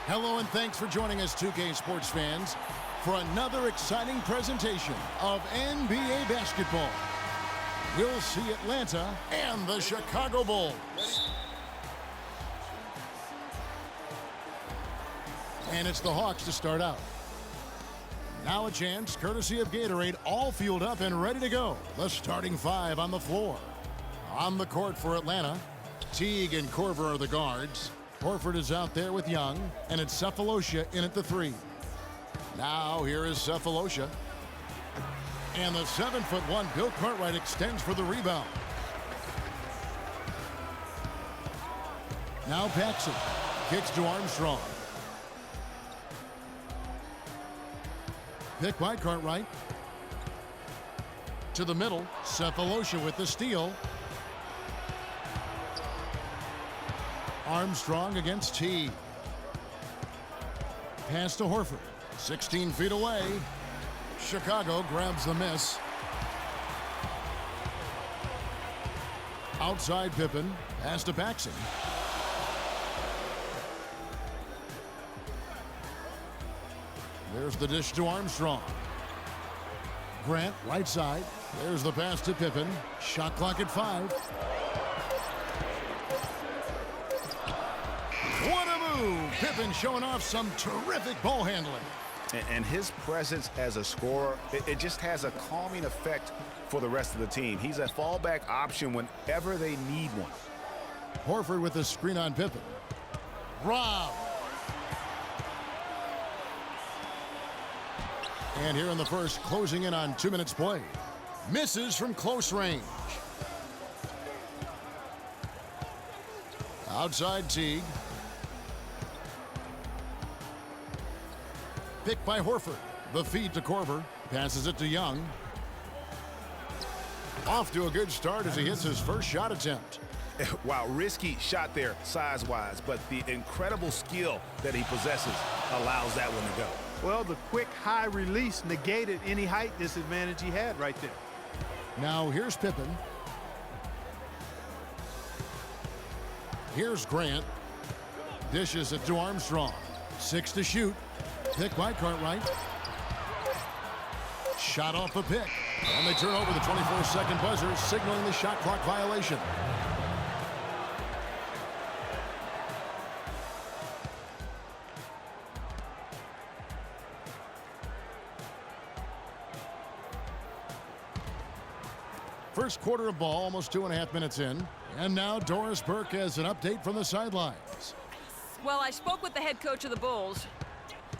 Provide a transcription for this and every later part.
Hello and thanks for joining us, 2K sports fans, for another exciting presentation of NBA basketball. We'll see Atlanta and the Chicago Bulls. And it's the Hawks to start out. Now a chance, courtesy of Gatorade, all fueled up and ready to go. The starting five on the floor. On the court for Atlanta, Teague and Korver are the guards. Horford is out there with Young, and it's Cephalosha in at the three. Now here is Cephalosha. And the 7'1" Bill Cartwright extends for the rebound. Now Paxson kicks to Armstrong. Pick by Cartwright. To the middle, Cephalosha with the steal. Armstrong against Teague. Pass to Horford. 16 feet away. Chicago grabs the miss. Outside Pippen. Pass to Paxson. There's the dish to Armstrong. Grant, right side. There's the pass to Pippen. Shot clock at 5. What a move! Pippen showing off some terrific ball handling. And his presence as a scorer, it just has a calming effect for the rest of the team. He's a fallback option whenever they need one. Horford with the screen on Pippen. Rob. And here in the first, closing in on 2 minutes played. Misses from close range. Outside Teague. Picked by Horford. The feed to Korver. Passes it to Young. Off to a good start as he hits his first shot attempt. Wow, risky shot there size-wise, but the incredible skill that he possesses allows that one to go. Well, the quick high release negated any height disadvantage he had right there. Now here's Pippen. Here's Grant. Dishes it to Armstrong. 6 to shoot. Pick by Cartwright. Shot off the pick. And they turn over the 24-second buzzer, signaling the shot clock violation. First quarter of ball, almost 2.5 minutes in. And now Doris Burke has an update from the sidelines. Well, I spoke with the head coach of the Bulls.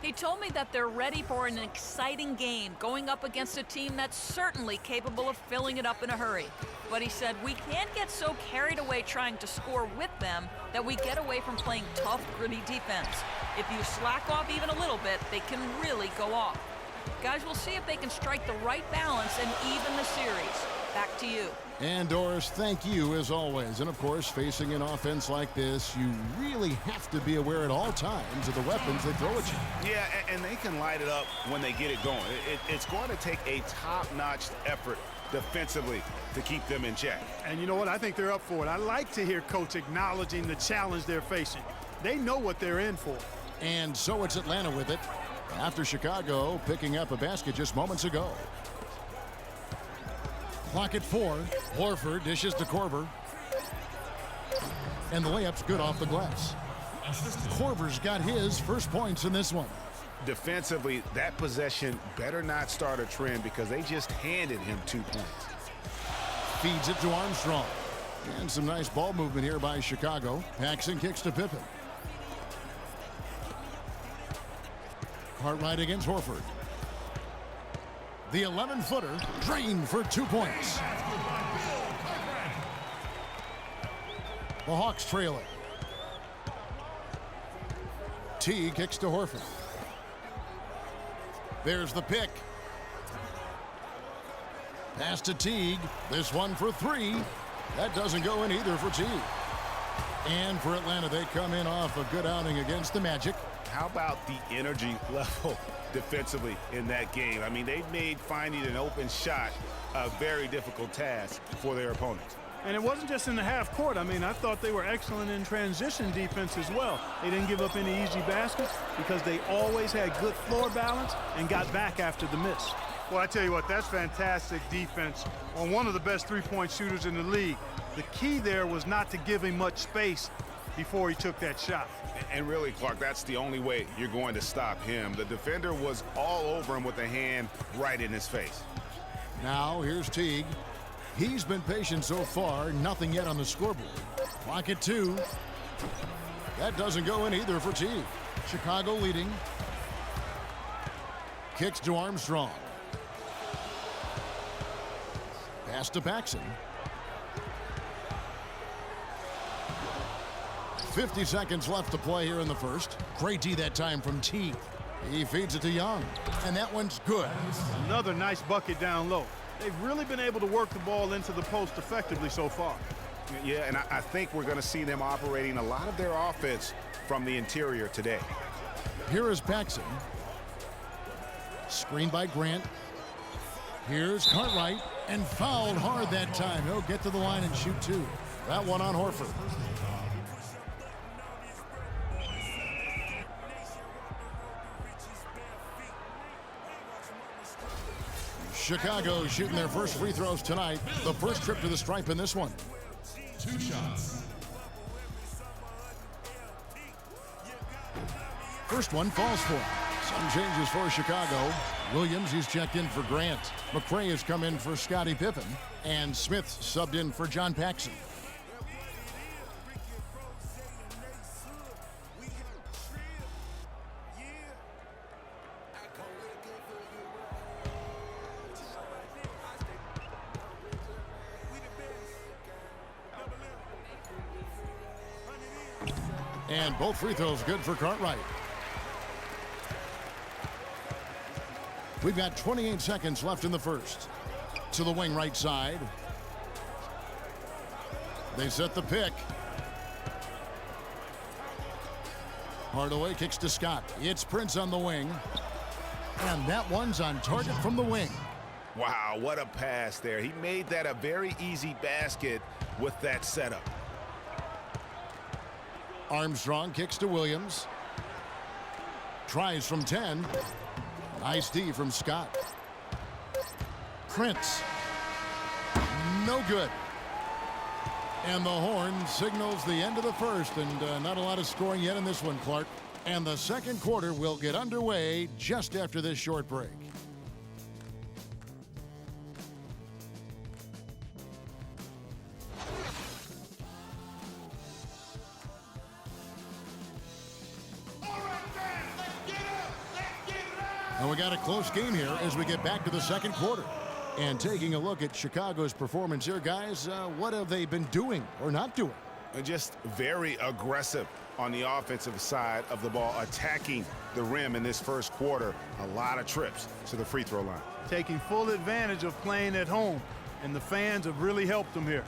He told me that they're ready for an exciting game, going up against a team that's certainly capable of filling it up in a hurry. But he said we can't get so carried away trying to score with them that we get away from playing tough, gritty defense. If you slack off even a little bit, they can really go off. Guys, we'll see if they can strike the right balance and even the series. Back to you. And Doris, thank you as always. And of course, facing an offense like this, you really have to be aware at all times of the weapons they throw at you. Yeah, and they can light it up when they get it going. It's going to take a top-notch effort defensively to keep them in check. And you know what? I think they're up for it. I like to hear Coach acknowledging the challenge they're facing. They know what they're in for. And so it's Atlanta with it, after Chicago picking up a basket just moments ago. Clock at 4. Horford dishes to Korver. And the layup's good off the glass. Korver's got his first points in this one. Defensively, that possession better not start a trend because they just handed him 2 points. Feeds it to Armstrong. And some nice ball movement here by Chicago. Paxson kicks to Pippen. Cartwright against Horford. The 11-footer drained for 2 points. The Hawks trail it. T kicks to Horford. There's the pick. Pass to Teague. This one for 3. That doesn't go in either for Teague. And for Atlanta, they come in off a good outing against the Magic. How about the energy level defensively in that game? I mean, they made finding an open shot a very difficult task for their opponents. And it wasn't just in the half court. I mean, I thought they were excellent in transition defense as well. They didn't give up any easy baskets because they always had good floor balance and got back after the miss. Well, I tell you what, that's fantastic defense on one of the best three-point shooters in the league. The key there was not to give him much space before he took that shot. And really, Clark, that's the only way you're going to stop him. The defender was all over him with a hand right in his face. Now here's Teague. He's been patient so far, nothing yet on the scoreboard. Clock at 2. That doesn't go in either for Teague. Chicago leading. Kicks to Armstrong. Pass to Paxson. 50 seconds left to play here in the first. Great D that time from Teague. He feeds it to Young, and that one's good. Another nice bucket down low. They've really been able to work the ball into the post effectively so far. Yeah, and I think we're going to see them operating a lot of their offense from the interior today. Here is Paxson. Screened by Grant. Here's Cartwright, and fouled hard that time. He'll get to the line and shoot 2. That one on Horford. Chicago shooting their first free throws tonight. The first trip to the stripe in this one. 2 shots. First one falls for him. Some changes for Chicago. Williams, he's checked in for Grant. McRae has come in for Scottie Pippen. And Smith subbed in for John Paxson. And both free throws good for Cartwright. We've got 28 seconds left in the first. To the wing right side. They set the pick. Hardaway kicks to Scott. It's Prince on the wing. And that one's on target from the wing. Wow, what a pass there. He made that a very easy basket with that setup. Armstrong kicks to Williams. Tries from 10. Nice D from Scott. Prince. No good. And the horn signals the end of the first, and not a lot of scoring yet in this one, Clark. And the second quarter will get underway just after this short break. And we got a close game here as we get back to the second quarter. And taking a look at Chicago's performance here, guys, what have they been doing or not doing? Just very aggressive on the offensive side of the ball, attacking the rim in this first quarter. A lot of trips to the free throw line. Taking full advantage of playing at home, and the fans have really helped them here.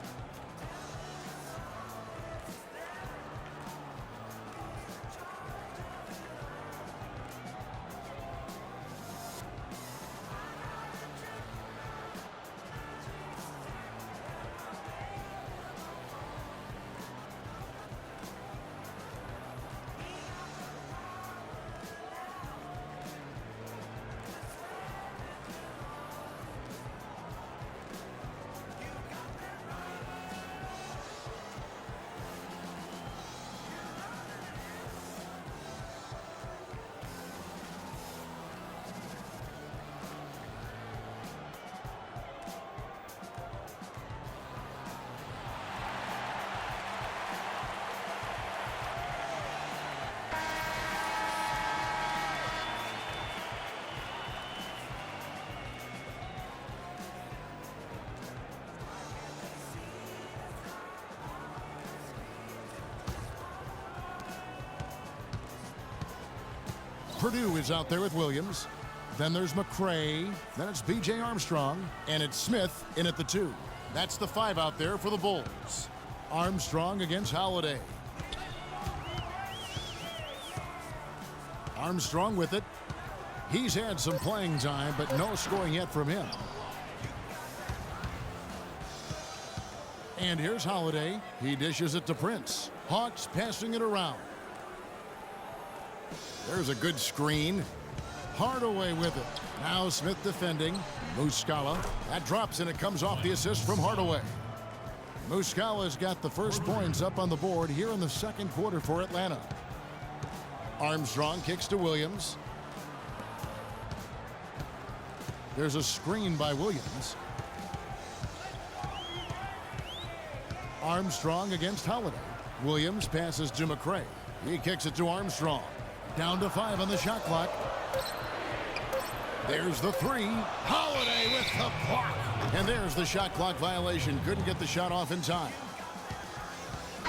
Purdue is out there with Williams. Then there's McRae. Then it's B.J. Armstrong. And it's Smith in at the 2. That's the 5 out there for the Bulls. Armstrong against Holiday. Armstrong with it. He's had some playing time, but no scoring yet from him. And here's Holiday. He dishes it to Prince. Hawks passing it around. There's a good screen. Hardaway with it. Now Smith defending. Muscala. That drops and it comes off the assist from Hardaway. Muscala's got the first points up on the board here in the second quarter for Atlanta. Armstrong kicks to Williams. There's a screen by Williams. Armstrong against Holiday. Williams passes to McRae. He kicks it to Armstrong. Down to 5 on the shot clock. There's the three. Holiday with the block. And there's the shot clock violation. Couldn't get the shot off in time.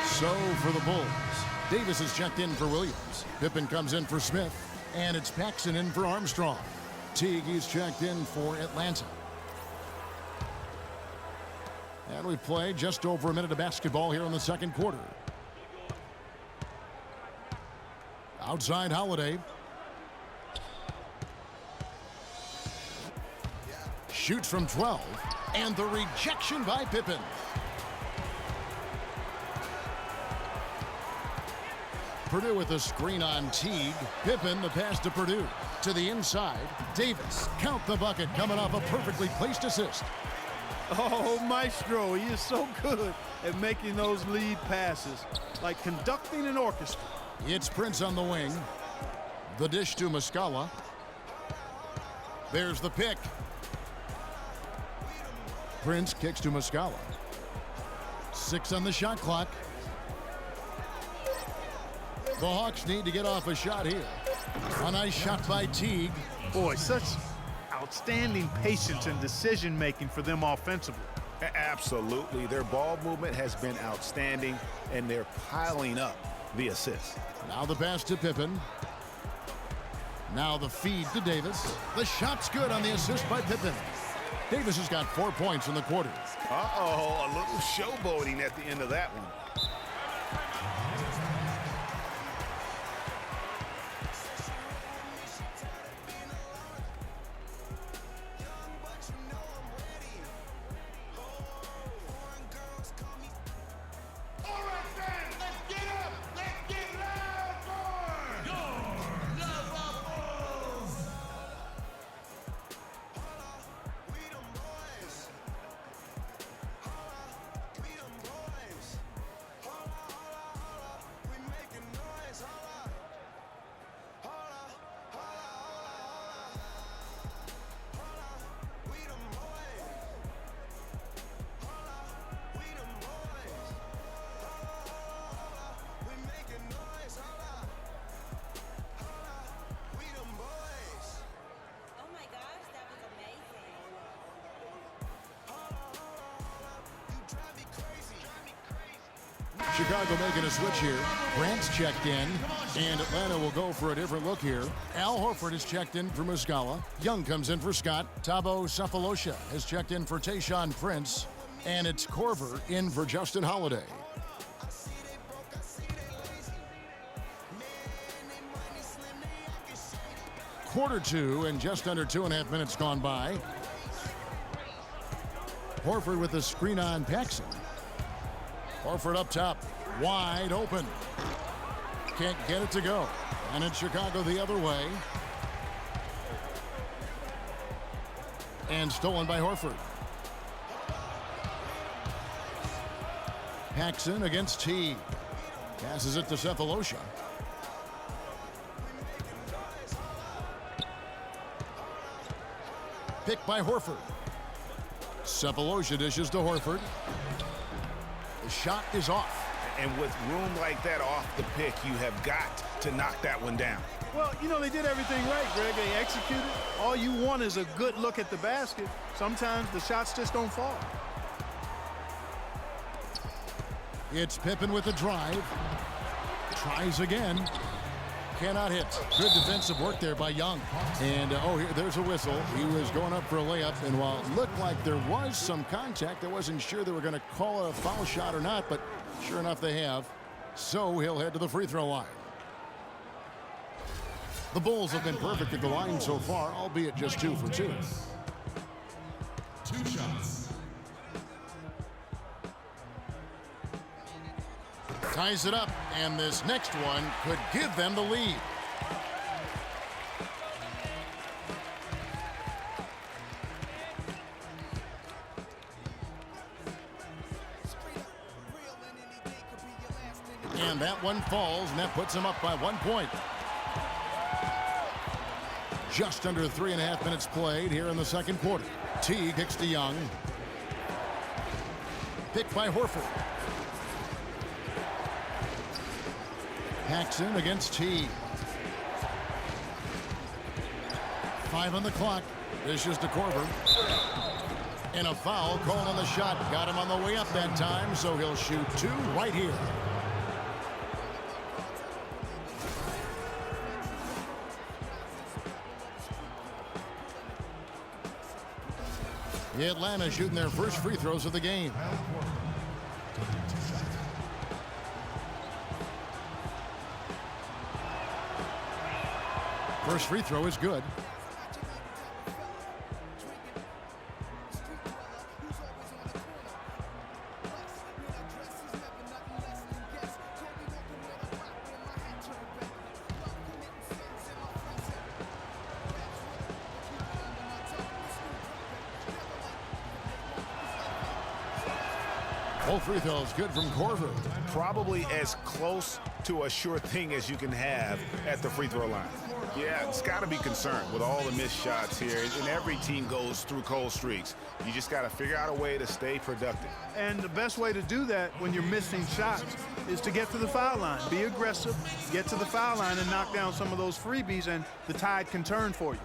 So for the Bulls, Davis is checked in for Williams. Pippen comes in for Smith. And it's Paxson in for Armstrong. Teague is checked in for Atlanta. And we play just over a minute of basketball here in the second quarter. Outside Holiday. Shoots from 12. And the rejection by Pippen. Purdue with a screen on Teague. Pippen, the pass to Purdue. To the inside. Davis. Count the bucket coming off a perfectly placed assist. Oh, Maestro, he is so good at making those lead passes, like conducting an orchestra. It's Prince on the wing. The dish to Muscala. There's the pick. Prince kicks to Muscala. 6 on the shot clock. The Hawks need to get off a shot here. A nice shot by Teague. Boy, such outstanding patience and decision-making for them offensively. Absolutely. Their ball movement has been outstanding, and they're piling up the assists. Now the pass to Pippen. Now the feed to Davis. The shot's good on the assist by Pippen. Davis has got 4 points in the quarter. Uh-oh, a little showboating at the end of that one. Chicago making a switch here. Grant's checked in, and Atlanta will go for a different look here. Al Horford is checked in for Muscala. Young comes in for Scott. Thabo Sefolosha has checked in for Tayshaun Prince, and it's Korver in for Justin Holiday. Quarter 2 and just under 2.5 minutes gone by. Horford with a screen on Paxson. Horford up top, wide open. Can't get it to go. And it's Chicago the other way. And stolen by Horford. Paxson against Teague. Passes it to Sefolosha. Picked by Horford. Sefolosha dishes to Horford. The shot is off. And with room like that off the pick, you have got to knock that one down. Well, you know, they did everything right, Greg. They executed. All you want is a good look at the basket. Sometimes the shots just don't fall. It's Pippen with the drive. Tries again. Cannot hit. Good defensive work there by Young. And, there's a whistle. He was going up for a layup, and while it looked like there was some contact, I wasn't sure they were going to call it a foul shot or not, but sure enough they have. So he'll head to the free throw line. The Bulls have been perfect at the line so far, albeit just 2 for 2. 2 shots. Ties it up, and this next one could give them the lead. And that one falls, and that puts them up by 1 point. Just under 3.5 minutes played here in the second quarter. Teague kicks to Young. Picked by Horford. Paxson against Teague. 5 on the clock. Dishes to Korver. And a foul called on the shot. Got him on the way up that time, so he'll shoot 2 right here. Atlanta shooting their first free throws of the game. First free throw is good. Both free throws good from Korver. Probably as close to a sure thing as you can have at the free throw line. Yeah, it's got to be concerned with all the missed shots here, and every team goes through cold streaks. You just got to figure out a way to stay productive. And the best way to do that when you're missing shots is to get to the foul line. Be aggressive, get to the foul line, and knock down some of those freebies, and the tide can turn for you.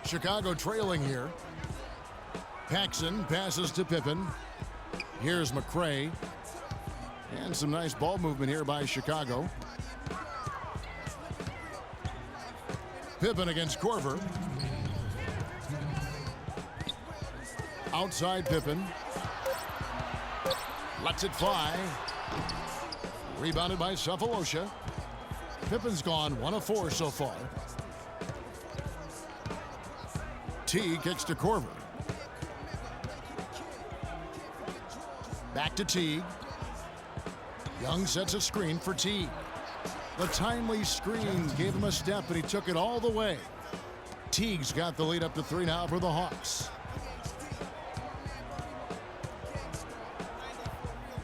Chicago trailing here. Paxson passes to Pippen. Here's McRae. And some nice ball movement here by Chicago. Pippen against Korver. Outside Pippen. Lets it fly. Rebounded by Cephalosha. Pippen's gone 1 of 4 so far. Teague kicks to Korver. Back to Teague. Young sets a screen for Teague. The timely screen gave him a step, and he took it all the way. Teague's got the lead up to 3 now for the Hawks.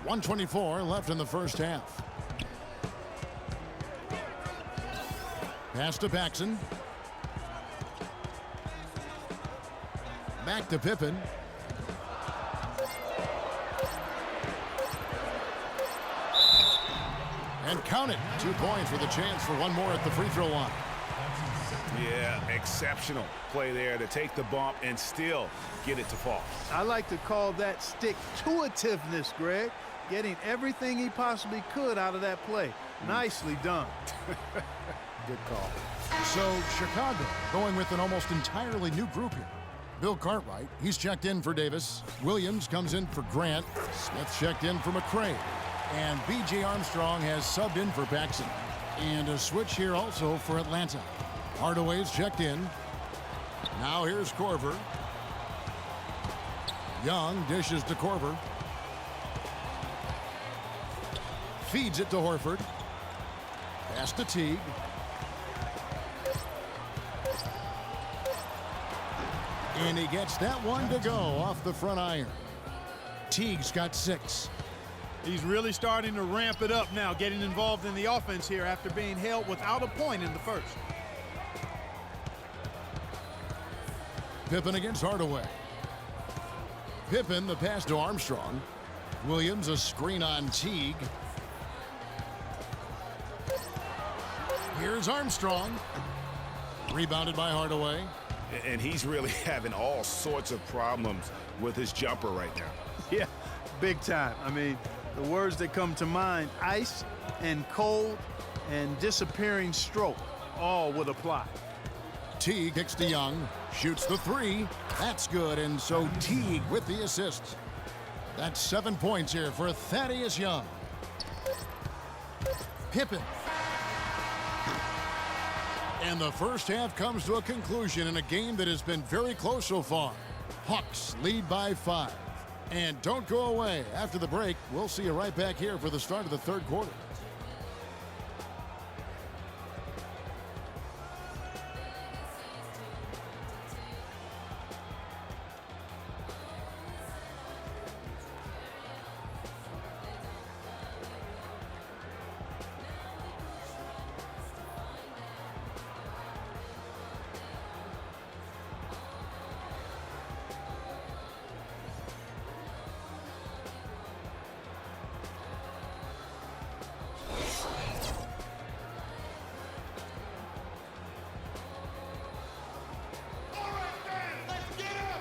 1:24 left in the first half. Pass to Paxson. Back to Pippen. And count it. 2 points with a chance for one more at the free throw line. Yeah, exceptional play there to take the bump and still get it to fall. I like to call that stick-to-itiveness, Greg. Getting everything he possibly could out of that play. Nicely done. Good call. So Chicago going with an almost entirely new group here. Bill Cartwright, he's checked in for Davis. Williams comes in for Grant. Smith checked in for McRae. And B.J. Armstrong has subbed in for Paxson. And a switch here also for Atlanta. Hardaway's checked in. Now here's Korver. Young dishes to Korver. Feeds it to Horford. Pass to Teague. And he gets that one to go off the front iron. Teague's got 6. He's really starting to ramp it up now, getting involved in the offense here after being held without a point in the first. Pippen against Hardaway. Pippen, the pass to Armstrong. Williams, a screen on Teague. Here's Armstrong. Rebounded by Hardaway. And he's really having all sorts of problems with his jumper right now. Yeah, big time. I mean, the words that come to mind, ice and cold and disappearing stroke, all would apply. Teague kicks to Young, shoots the three. That's good, and so Teague with the assist. That's 7 points here for Thaddeus Young. Pippen. And the first half comes to a conclusion in a game that has been very close so far. Hawks lead by 5. And don't go away. After the break, we'll see you right back here for the start of the third quarter.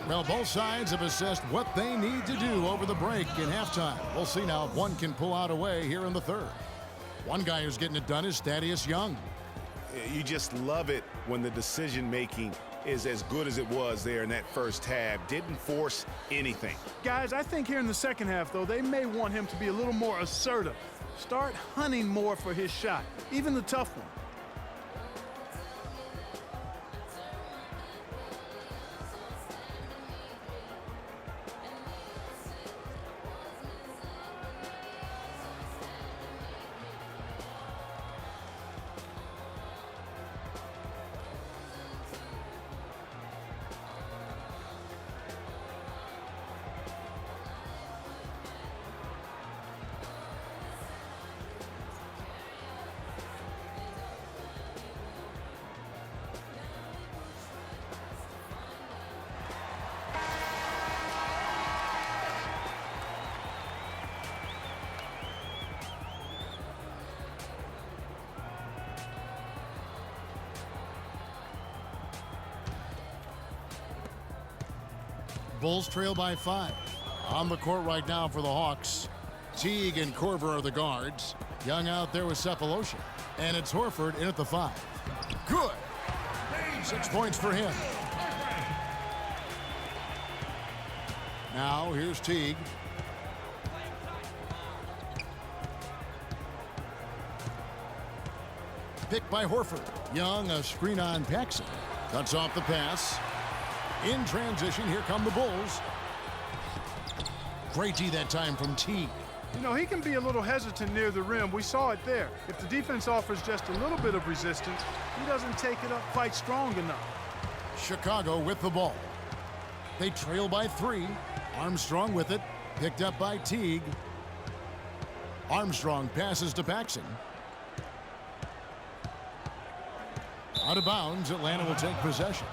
Well, both sides have assessed what they need to do over the break in halftime. We'll see now if one can pull out a way here in the third. One guy who's getting it done is Thaddeus Young. You just love it when the decision-making is as good as it was there in that first half. Didn't force anything. Guys, I think here in the second half, though, they may want him to be a little more assertive. Start hunting more for his shot, even the tough one. Bulls trail by 5. On the court right now for the Hawks. Teague and Korver are the guards. Young out there with Cephalosha. And it's Horford in at the 5. Good. 6 points for him. Now here's Teague. Picked by Horford. Young, a screen on Paxson. Cuts off the pass. In transition, here come the Bulls. Great D that time from Teague. You know, he can be a little hesitant near the rim. We saw it there. If the defense offers just a little bit of resistance, he doesn't take it up quite strong enough. Chicago with the ball. They trail by 3. Armstrong with it. Picked up by Teague. Armstrong passes to Paxson. Out of bounds, Atlanta will take possession.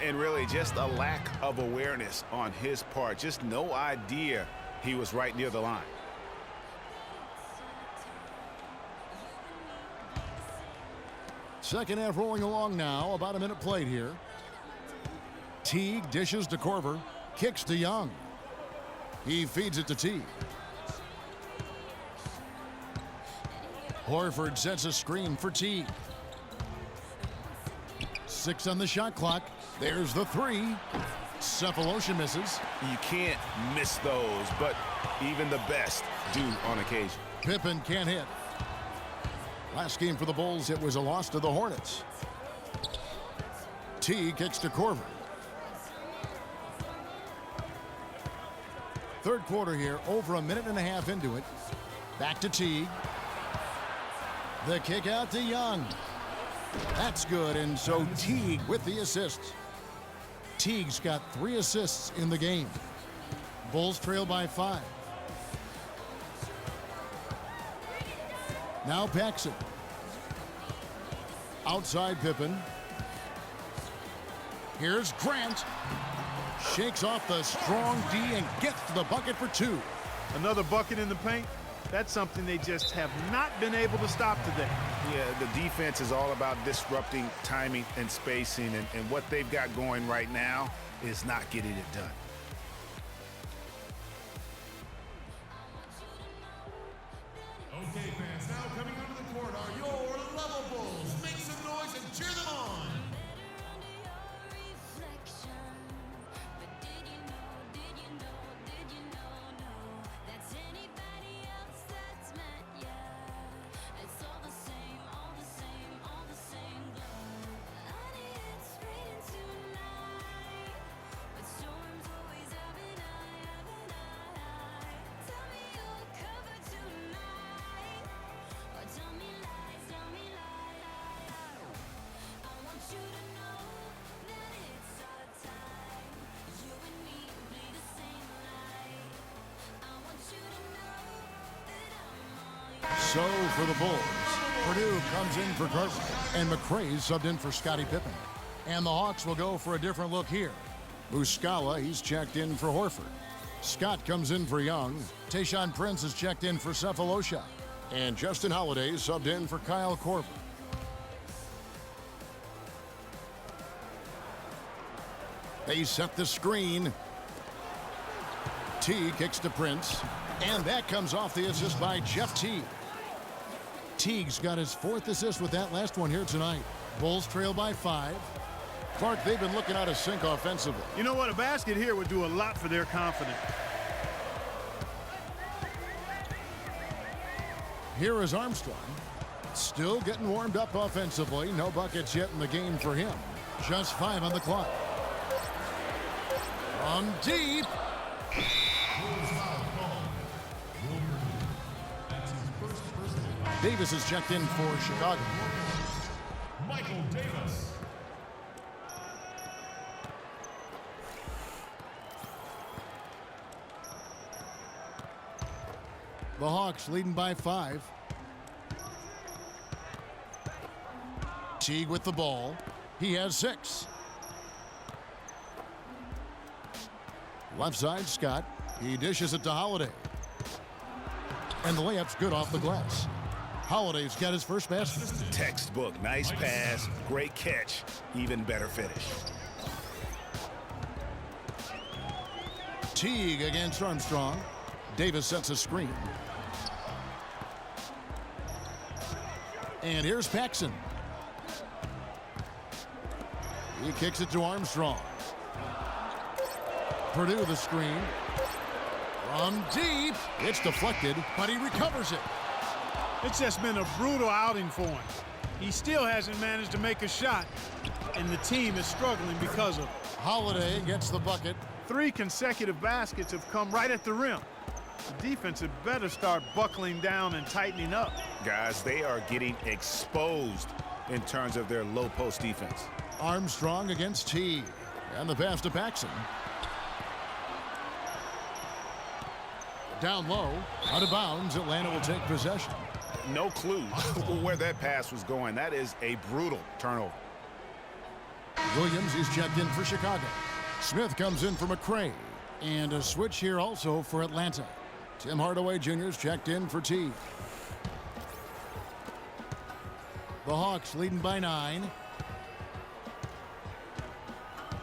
And really just a lack of awareness on his part. Just no idea he was right near the line. Second half rolling along now. About a minute played here. Teague dishes to Korver. Kicks to Young. He feeds it to Teague. Horford sets a screen for Teague. 6 on the shot clock. There's the 3. Cephalosha misses. You can't miss those, but even the best do on occasion. Pippen can't hit. Last game for the Bulls, it was a loss to the Hornets. Teague kicks to Korver. Third quarter here, over a minute and a half into it. Back to Teague. The kick out to Young. That's good, and so Teague with the assist. Teague's got 3 assists in the game. Bulls trail by 5. Now Paxson. Outside Pippen. Here's Grant. shakes off the strong D and gets to the bucket for 2. Another bucket in the paint. That's something they just have not been able to stop today. Yeah, the defense is all about disrupting timing and spacing, and what they've got going right now is not getting it done. Okay, fans, now coming onto the court are your level bulls. Make some noise and cheer them on. So for the Bulls, Purdue comes in for Carter, and McRae's subbed in for Scottie Pippen. And the Hawks will go for a different look here. Muscala, he's checked in for Horford. Scott comes in for Young. Tayshaun Prince is checked in for Cephalosha. And Justin Holiday subbed in for Kyle Korver. They set the screen. T kicks to Prince. And that comes off the assist by Jeff Teague. Teague's got his 4th assist with that last one here tonight. Bulls trail by 5. Clark, they've been looking out of sync offensively. You know what? A basket here would do a lot for their confidence. Here is Armstrong. Still getting warmed up offensively. No buckets yet in the game for him. Just 5 on the clock. From deep. Davis is checked in for Chicago. Michael Davis. The Hawks leading by 5. Teague with the ball. He has 6. Left side, Scott. He dishes it to Holiday. And the layup's good off the glass. Holiday's got his first basket. Textbook, nice pass, great catch, even better finish. Teague against Armstrong. Davis sets a screen. And here's Paxson. He kicks it to Armstrong. Purdue the screen. From deep. It's deflected, but he recovers it. It's just been a brutal outing for him. He still hasn't managed to make a shot, and the team is struggling because of it. Holiday gets the bucket. 3 consecutive baskets have come right at the rim. The defense had better start buckling down and tightening up. Guys, they are getting exposed in terms of their low post defense. Armstrong against Teague. And the pass to Paxson. Down low, out of bounds, Atlanta will take possession. No clue where that pass was going. That is a brutal turnover. Williams is checked in for Chicago. Smith comes in for McRae. And a switch here also for Atlanta. Tim Hardaway Jr. is checked in for Teague. The Hawks leading by 9.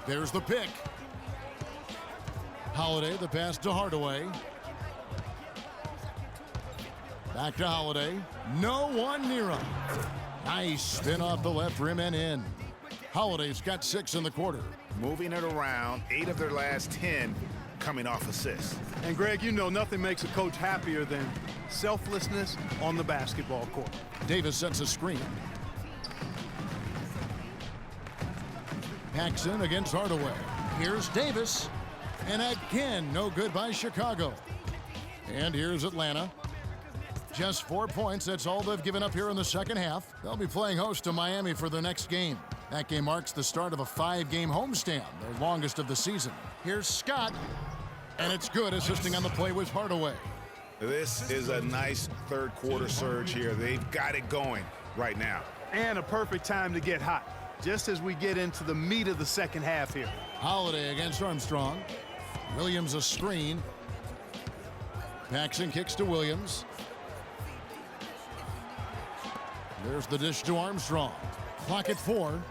There's the pick. Holiday, the pass to Hardaway. Back to Holiday. No one near him. Nice spin off the left rim and in. Holiday's got 6 in the quarter. Moving it around, 8 of their last 10 coming off assists. And Greg, you know nothing makes a coach happier than selflessness on the basketball court. Davis sets a screen. Paxson against Hardaway. Here's Davis. And again, no good by Chicago. And here's Atlanta. Just 4 points. That's all they've given up here in the second half. They'll be playing host to Miami for their next game. That game marks the start of a 5-game homestand, their longest of the season. Here's Scott. And it's good. Assisting on the play was Hardaway. This is a nice third quarter surge here. They've got it going right now. And a perfect time to get hot. just as we get into the meat of the second half here. Holiday against Armstrong. Williams a screen. Paxson kicks to Williams. There's the dish to Armstrong. Clock at 4.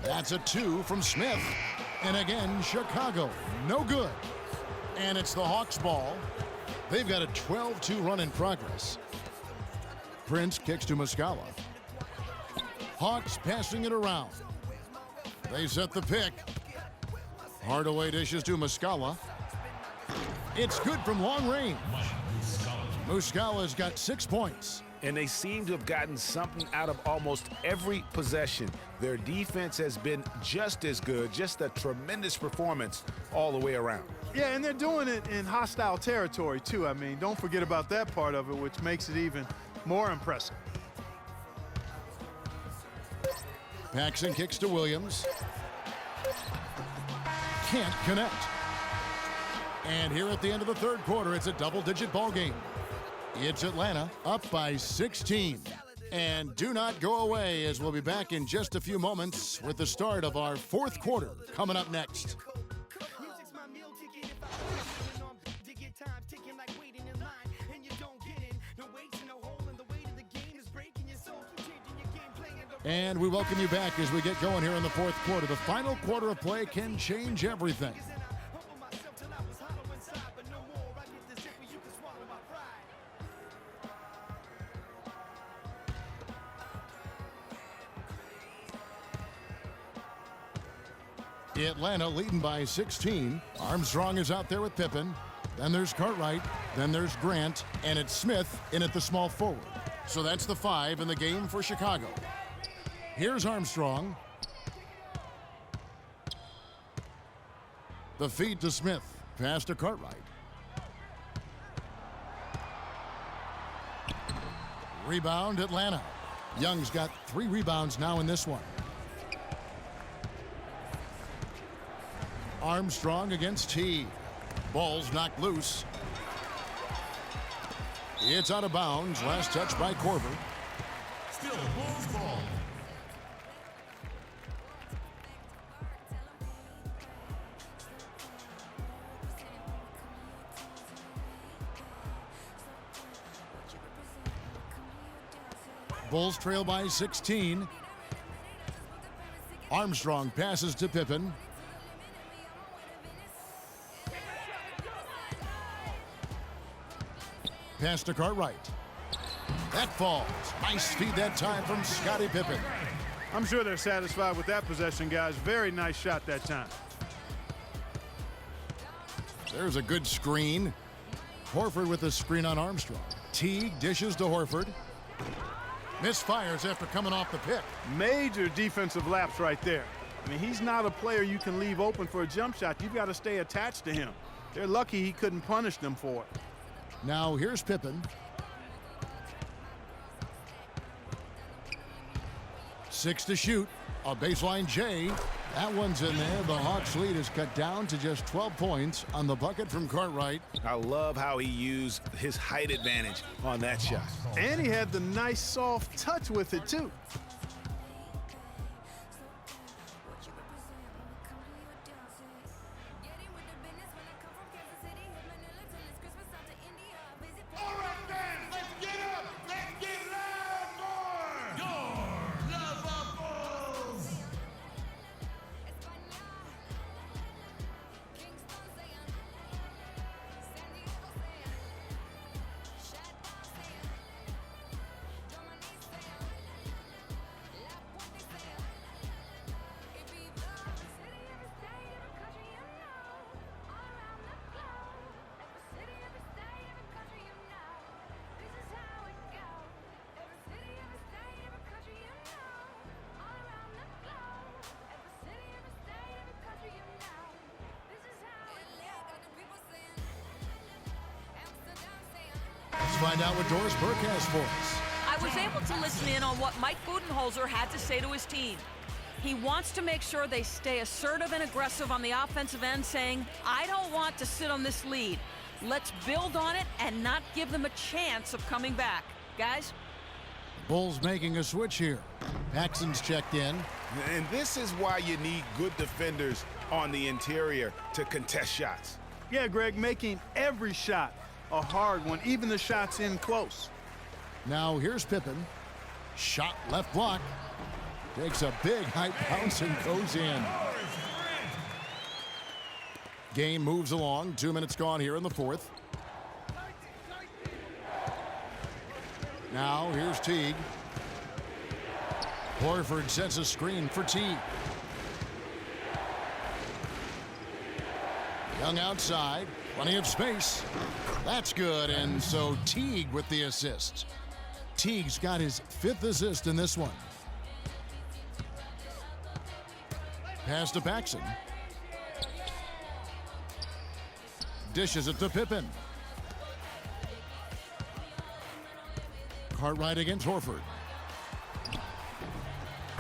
That's a 2 from Smith. And again, Chicago, no good. And it's the Hawks' ball. They've got a 12-2 run in progress. Prince kicks to Muscala. Hawks passing it around. They set the pick. Hardaway dishes to Muscala. It's good from long range. Muscala's got 6 points. And they seem to have gotten something out of almost every possession. Their defense has been just as good, just a tremendous performance all the way around. Yeah, and they're doing it in hostile territory, too. I mean, don't forget about that part of it, which makes it even more impressive. Paxson kicks to Williams. Can't connect. And here at the end of the third quarter, it's a double-digit ball game. It's Atlanta up by 16. And do not go away, as we'll be back in just a few moments with the start of our fourth quarter coming up next. And we welcome you back as we get going here in the fourth quarter. The final quarter of play can change everything. Atlanta leading by 16. Armstrong is out there with Pippen. Then there's Cartwright. Then there's Grant. And it's Smith in at the small forward. So that's the 5 in the game for Chicago. Here's Armstrong. The feed to Smith. Pass to Cartwright. Rebound Atlanta. Young's got 3 rebounds now in this one. Armstrong against T. Ball's knocked loose. It's out of bounds. Last touch by Korver. Still Bulls ball. Bulls trail by 16. Armstrong passes to Pippen. Pass to Cartwright. That falls. Nice feed that time from Scottie Pippen. I'm sure they're satisfied with that possession, guys. Very nice shot that time. There's a good screen. Horford with a screen on Armstrong. Teague dishes to Horford. Misfires after coming off the pick. Major defensive lapse right there. I mean, he's not a player you can leave open for a jump shot. You've got to stay attached to him. They're lucky he couldn't punish them for it. Now here's Pippen. 6 to shoot. A baseline J. That one's in there. The Hawks lead is cut down to just 12 points on the bucket from Cartwright. I love how he used his height advantage on that shot. And he had the nice soft touch with it, too. Let's find out what Doris Burke has for us. I was able to listen in on what Mike Budenholzer had to say to his team. He wants to make sure they stay assertive and aggressive on the offensive end, saying, I don't want to sit on this lead. Let's build on it and not give them a chance of coming back. Guys? Bulls making a switch here. Paxson's checked in. And this is why you need good defenders on the interior to contest shots. Yeah, Greg, making every shot a hard one, even the shots in close. Now here's Pippen. Shot left block. Takes a big high bounce and goes in. Game moves along. 2 minutes gone here in the fourth. Now here's Teague. Horford sets a screen for Teague. Young outside. Plenty of space. That's good. And so Teague with the assist. Teague's got his 5th assist in this one. Pass to Paxson. Dishes it to Pippen. Cartwright against Horford.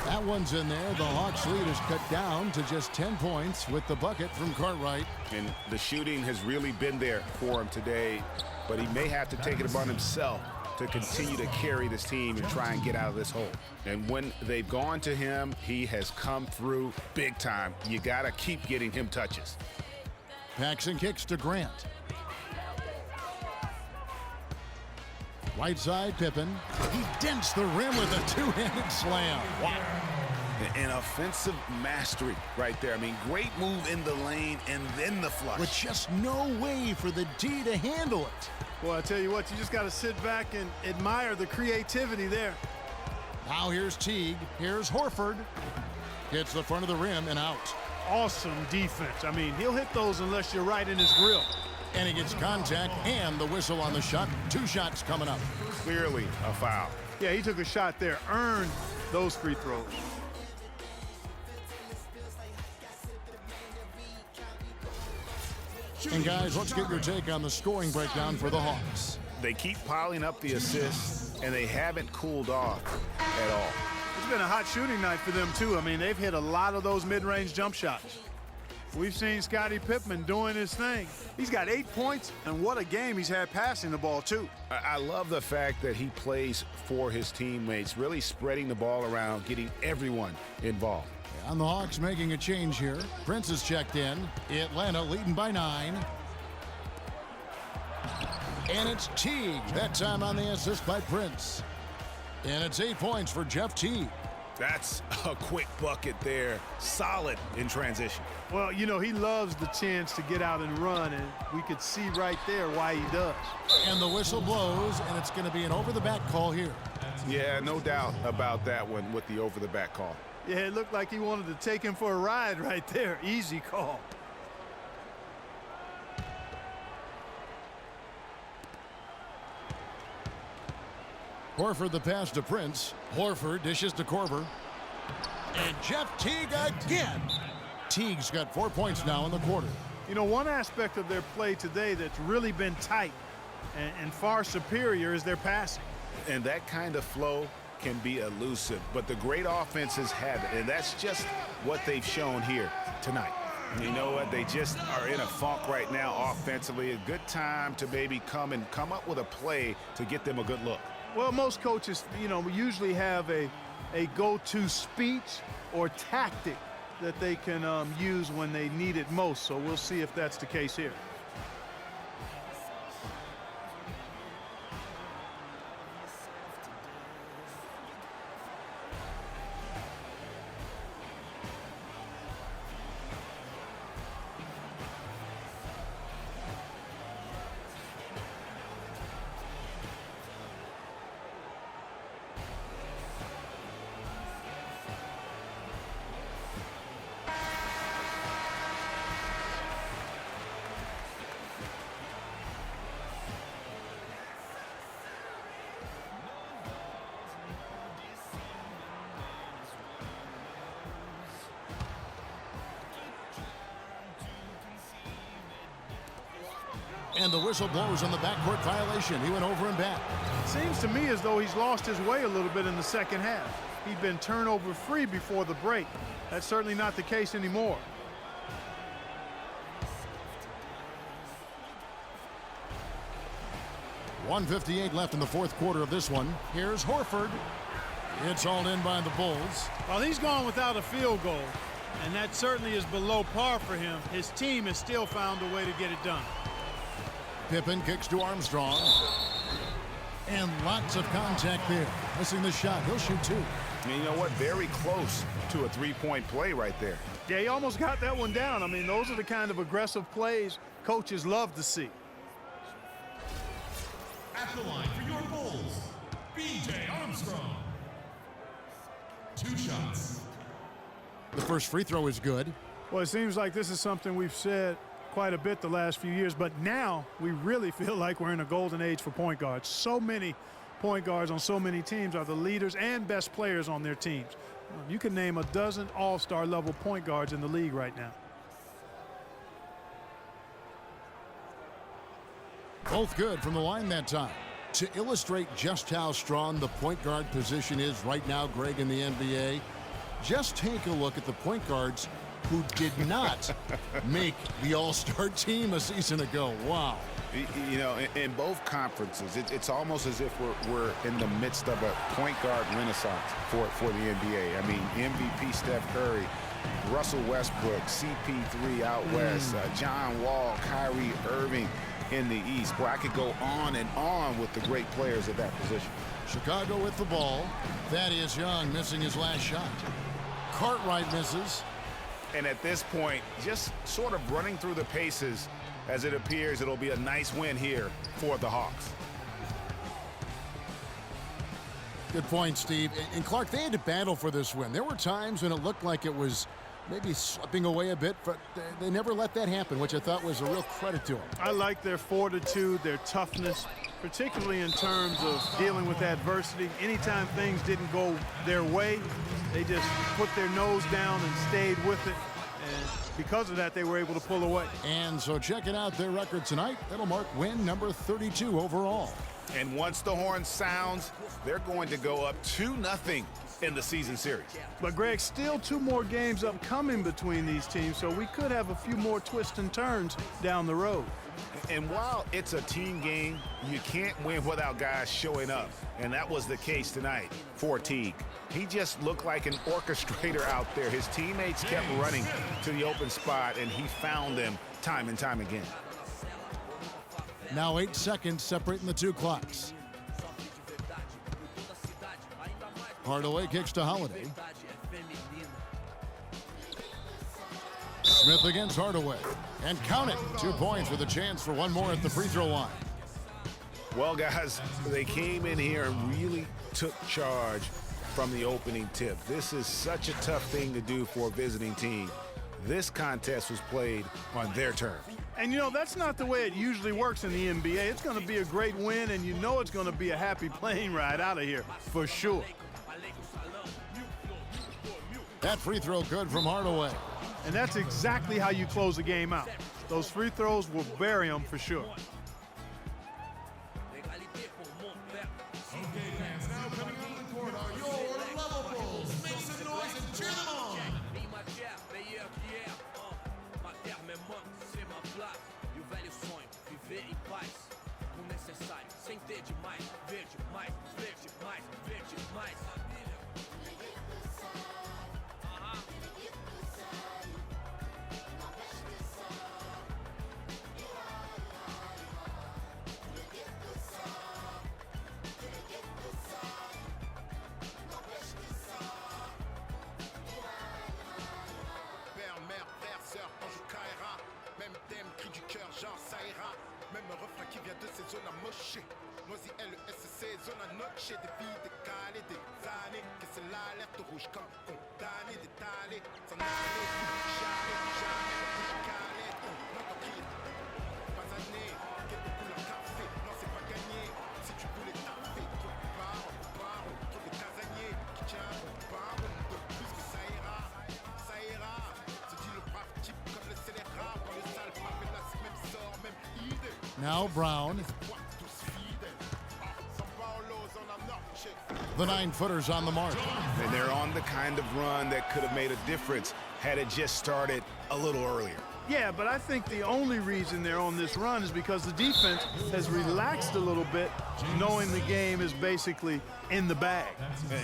That one's in there. The Hawks lead is cut down to just 10 points with the bucket from Cartwright. And the shooting has really been there for him today, but he may have to take it upon himself to continue to carry this team and try and get out of this hole. And when they've gone to him, he has come through big time. You got to keep getting him touches. Paxson kicks to Grant. Right side, Pippen. He dents the rim with a two-handed slam. Wow. An offensive mastery right there. I mean, great move in the lane and then the flush. With just no way for the D to handle it. Well, I tell you what, you just got to sit back and admire the creativity there. Now here's Teague. Here's Horford. Hits the front of the rim and out. Awesome defense. I mean, he'll hit those unless you're right in his grill. And he gets contact and the whistle on the shot. 2 shots coming up. Clearly a foul. Yeah, he took a shot there, earned those free throws. And guys, let's get your take on the scoring breakdown for the Hawks. They keep piling up the assists, and they haven't cooled off at all. It's been a hot shooting night for them, too. I mean, they've hit a lot of those mid-range jump shots. We've seen Scottie Pippen doing his thing. He's got 8 points, and what a game he's had passing the ball, too. I love the fact that he plays for his teammates, really spreading the ball around, getting everyone involved. And the Hawks making a change here. Prince is checked in. Atlanta leading by 9. And it's Teague. That time on the assist by Prince. And it's 8 points for Jeff Teague. That's a quick bucket there. Solid in transition. Well, you know, he loves the chance to get out and run, and we could see right there why he does. And the whistle blows, and it's going to be an over-the-back call here. Yeah, no doubt about that one with the over-the-back call. Yeah, it looked like he wanted to take him for a ride right there. Easy call. Horford the pass to Prince. Horford dishes to Korver. And Jeff Teague again. Teague's got 4 points now in the quarter. You know, one aspect of their play today that's really been tight and far superior is their passing. And that kind of flow can be elusive, but the great offenses have it, and that's just what they've shown here tonight. You know what? They just are in a funk right now offensively. A good time to maybe come up with a play to get them a good look. Well, most coaches, you know, usually have a go-to speech or tactic that they can use when they need it most. So we'll see if that's the case here. And the whistle blows on the backcourt violation. He went over and back. Seems to me as though he's lost his way a little bit in the second half. He'd been turnover free before the break. That's certainly not the case anymore. 1:58 left in the fourth quarter of this one. Here's Horford. It's hauled in by the Bulls. Well, he's gone without a field goal, and that certainly is below par for him. His team has still found a way to get it done. Pippen kicks to Armstrong. And lots of contact there. Missing the shot. He'll shoot two. And you know what? Very close to a three-point play right there. Yeah, he almost got that one down. I mean, those are the kind of aggressive plays coaches love to see. At the line for your Bulls, B.J. Armstrong. 2 shots. The first free throw is good. Well, it seems like this is something we've said quite a bit the last few years, but now we really feel like we're in a golden age for point guards. So many point guards on so many teams are the leaders and best players on their teams. You can name a dozen all-star level point guards in the league right now. Both good from the line that time. To illustrate just how strong the point guard position is right now, Greg, in the NBA, just take a look at the point guards who did not make the all-star team a season ago. Wow. You know, in both conferences, it's almost as if we're in the midst of a point guard renaissance for the NBA. I mean, MVP Steph Curry, Russell Westbrook, CP3 out west, John Wall, Kyrie Irving in the East. Boy, I could go on and on with the great players at that position. Chicago with the ball. Thaddeus Young missing his last shot. Cartwright misses. And at this point, just sort of running through the paces, as it appears it'll be a nice win here for the Hawks. Good point, Steve. And Clark, they had to battle for this win. There were times when it looked like it was maybe slipping away a bit, but they never let that happen, which I thought was a real credit to them. I like their fortitude, their toughness, particularly in terms of dealing with adversity. Anytime things didn't go their way, they just put their nose down and stayed with it. And because of that, they were able to pull away. And so checking out their record tonight, that'll mark win number 32 overall. And once the horn sounds, they're going to go up 2-0 in the season series. But Greg, still 2 more games upcoming between these teams, so we could have a few more twists and turns down the road. And while it's a team game, you can't win without guys showing up. And that was the case tonight for Teague. He just looked like an orchestrator out there. His teammates kept running to the open spot, and he found them time and time again. Now 8 seconds separating the two clocks. Hardaway kicks to Holiday. Smith against Hardaway. And count it. 2 points with a chance for one more at the free throw line. Well, guys, they came in here and really took charge from the opening tip. This is such a tough thing to do for a visiting team. This contest was played on their terms. And, you know, that's not the way it usually works in the NBA. It's going to be a great win, and you know it's going to be a happy plane ride out of here, for sure. That free throw good from Hardaway. And that's exactly how you close a game out. Those free throws will bury them for sure. Okay, fans, now coming on the court are your level Bulls. Make some noise and cheer them on. Même refrain qui vient de ces zones amochées. Noisy LESC, zone à noche. Des vies décalées, des années. Que c'est l'alerte rouge comme condamné, détalé. S'en aller, jamais, jamais, calé. N'entends crier. Pas anné, quel de couleur café. Non, c'est pas gagné. Si tu voulais taper, trop de baron, trop de casaniers. Qui tient au baron, de plus que ça ira. Ça ira. Se dit le brave type comme le scélérat. Dans le sale frappe, là c'est même sort, même idée. Now Brown. The 9-footer's on the mark. And they're on the kind of run that could have made a difference had it just started a little earlier. Yeah, but I think the only reason they're on this run is because the defense has relaxed a little bit, knowing the game is basically in the bag.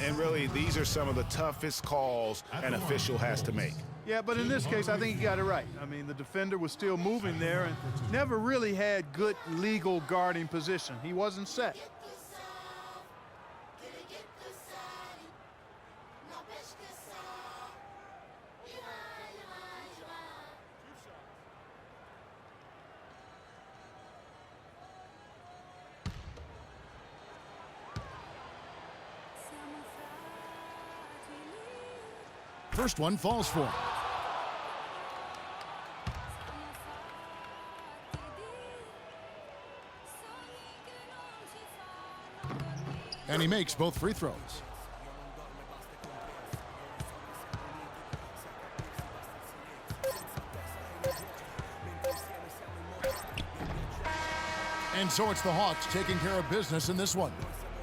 And really, these are some of the toughest calls an official has to make. Yeah, but in this case, I think he got it right. I mean, the defender was still moving there and never really had good legal guarding position. He wasn't set. First one falls for him. And he makes both free throws. And so it's the Hawks taking care of business in this one.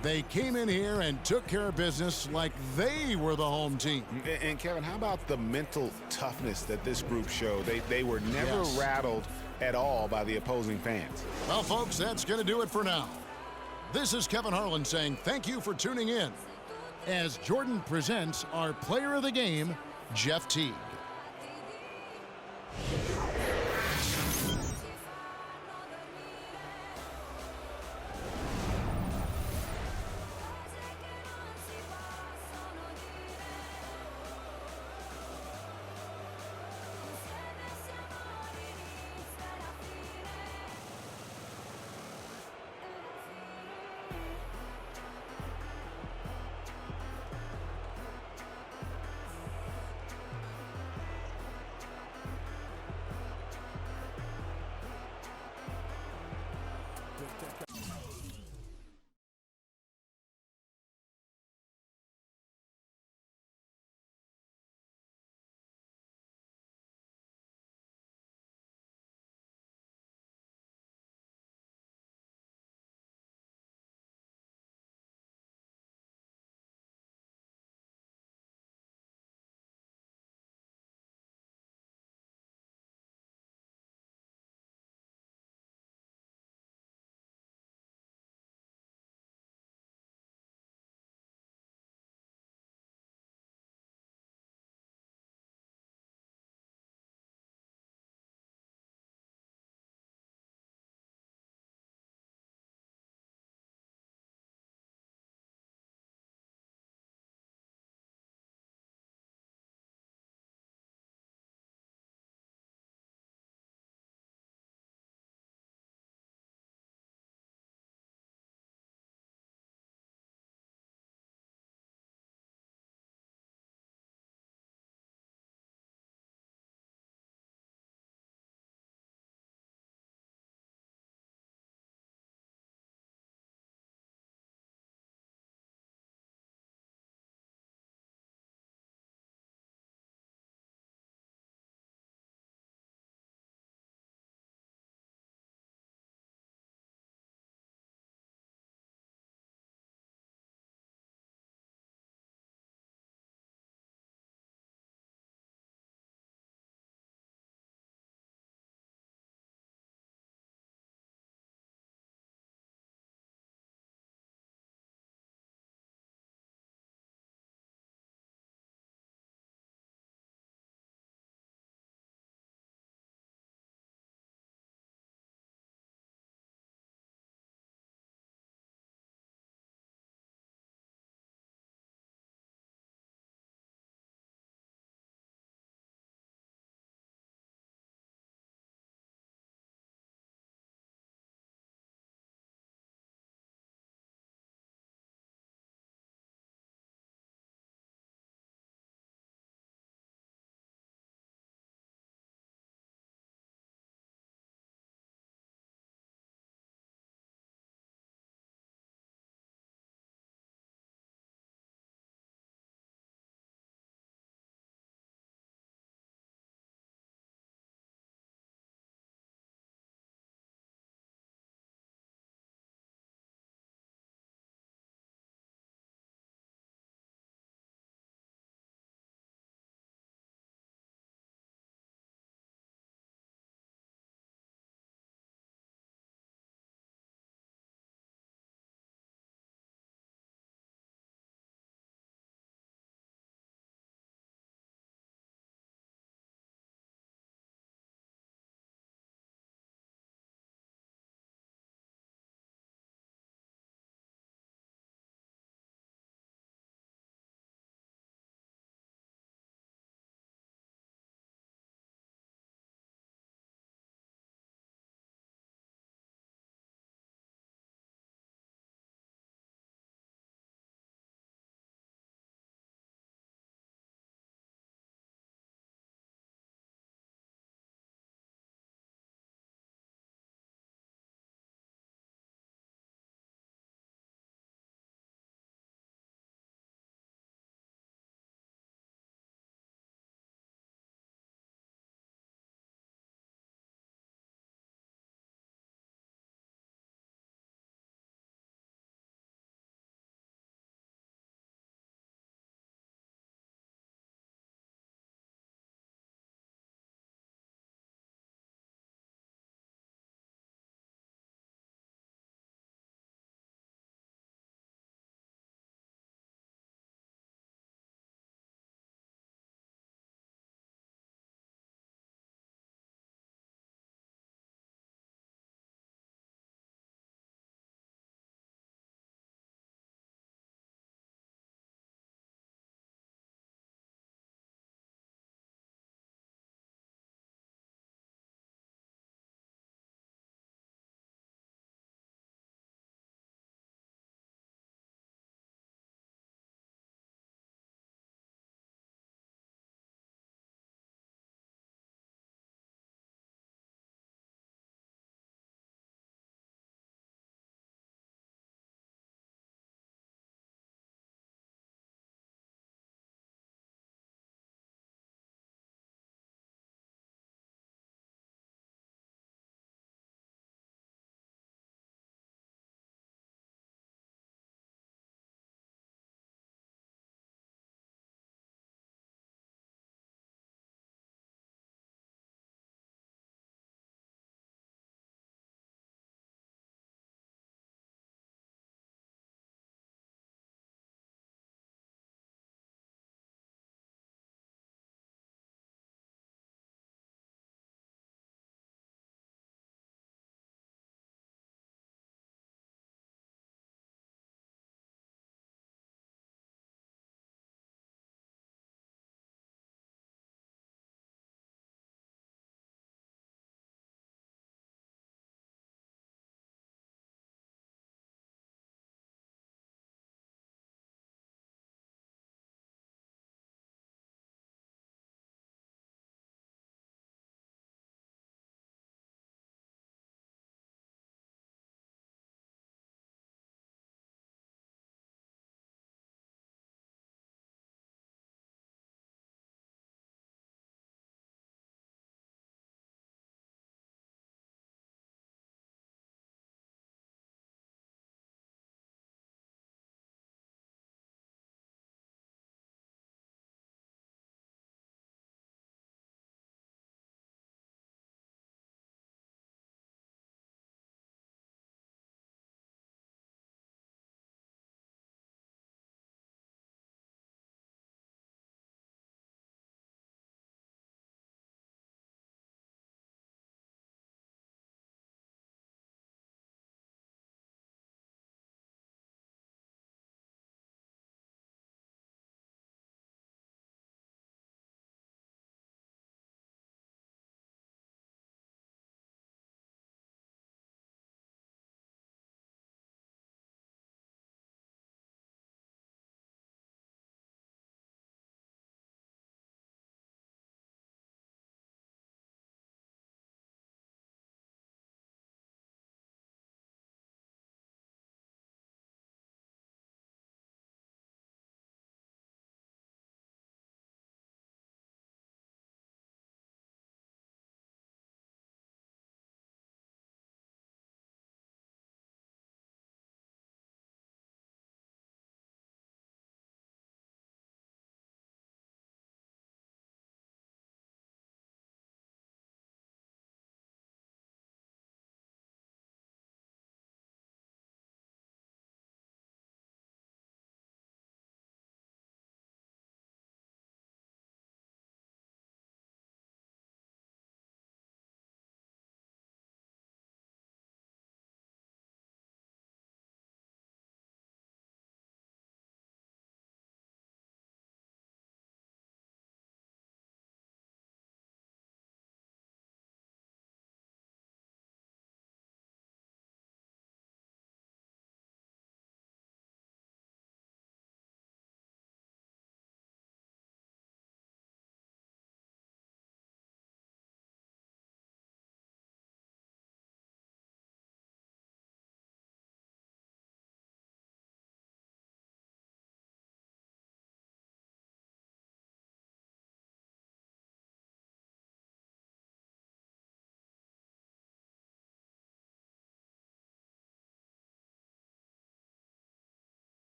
They came in here and took care of business like they were the home team. And Kevin, how about the mental toughness that this group showed? They were never rattled at all by the opposing fans. Well, folks, that's going to do it for now. This is Kevin Harlan saying thank you for tuning in as Jordan presents our player of the game, Jeff Teague.